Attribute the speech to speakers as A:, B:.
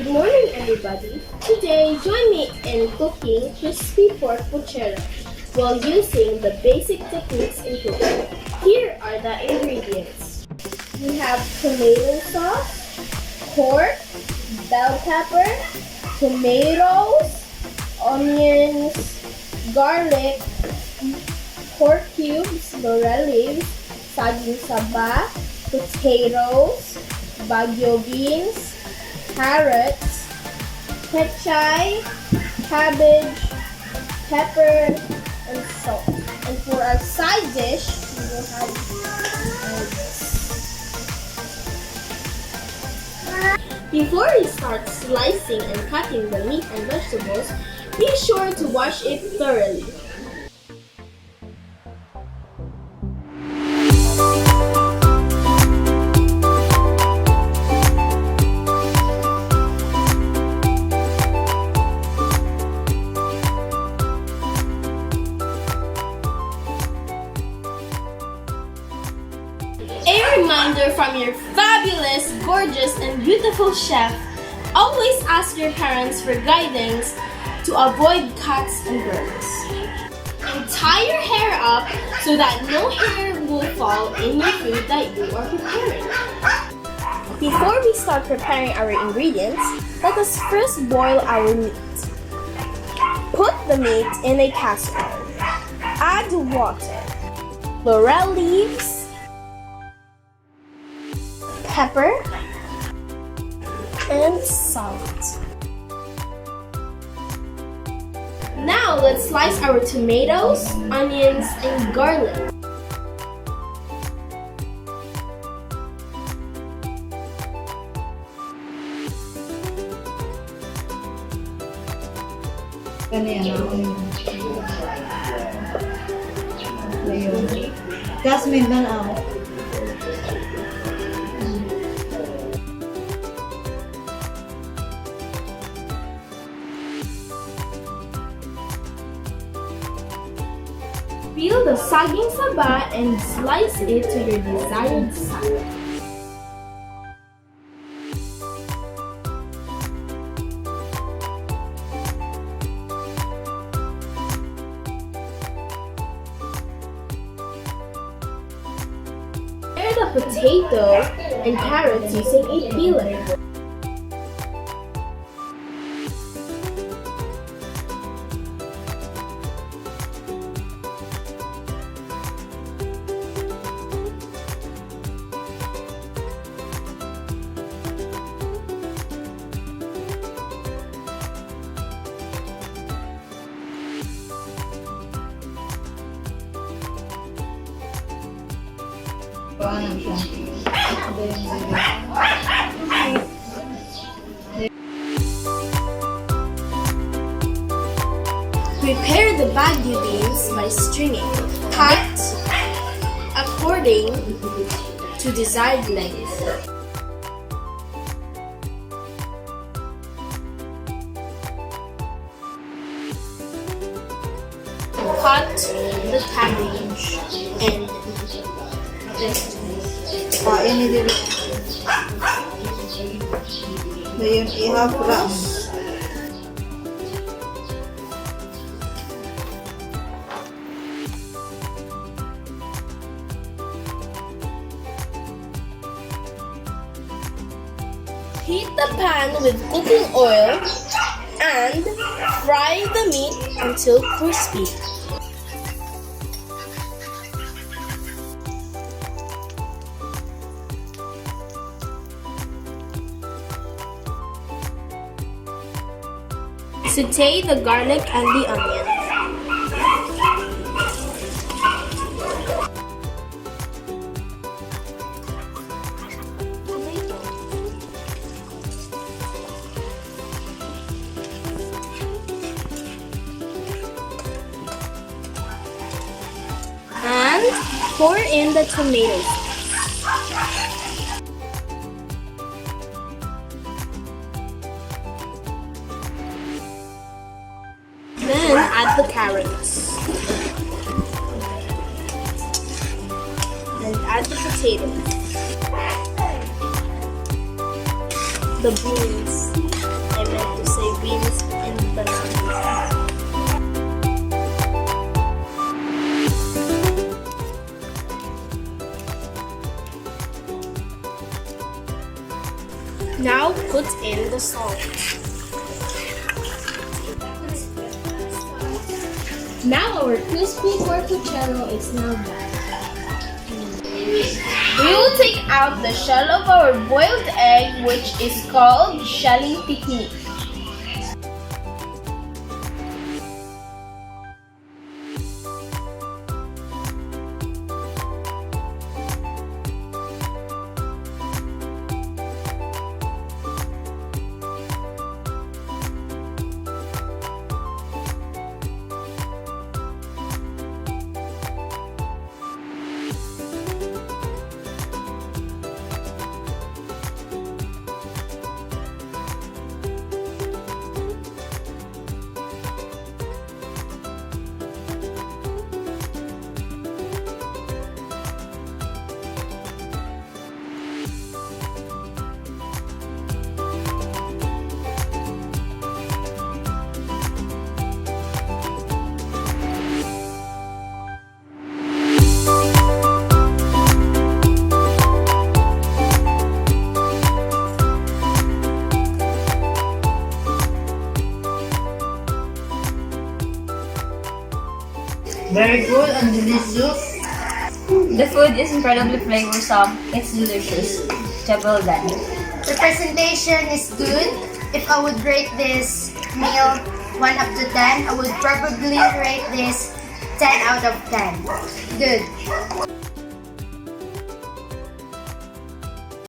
A: Good morning, everybody. Today, join me in cooking crispy pork pochero while using the basic techniques in cooking. Here are the ingredients. We have tomato sauce, pork, bell pepper, tomatoes, onions, garlic, pork cubes, laurel leaves, saging saba, potatoes, baguio beans, carrots, pechay, cabbage, pepper, and salt. And for our side dish, we will have this. Before we start slicing and cutting the meat and vegetables, be sure to wash it thoroughly. A reminder from your fabulous, gorgeous, and beautiful chef, always ask your parents for guidance to avoid cuts and burns. And tie your hair up so that no hair will fall in your food that you are preparing. Before we start preparing our ingredients, let us first boil our meat. Put the meat in a casserole. Add water, laurel leaves, pepper, and salt. Now let's slice our tomatoes, onions, and garlic.
B: Jasmine lang ako.
A: Peel the saging saba and slice it to your desired size. Prepare the potato and carrots using a peeler. Prepare the bagu beans by stringing. Cut according to desired length. Cut the cabbage and vegetables.
B: Ini dito. Ngayon, i-half wrap.
A: Heat the pan with cooking oil and fry the meat until crispy. Saute the garlic and the onion. And pour in the tomatoes. Then add the carrots. And add the potatoes. The beans. Now put in the salt. Now our crispy pork pochero is now done. We will take out the shell of our boiled egg, which is called shelling technique.
B: Very good and delicious.
C: The food is incredibly flavorsome. It's delicious. Well done.
D: The presentation is good. If I would rate this meal 1 up to 10, I would probably rate this 10 out of 10. Good.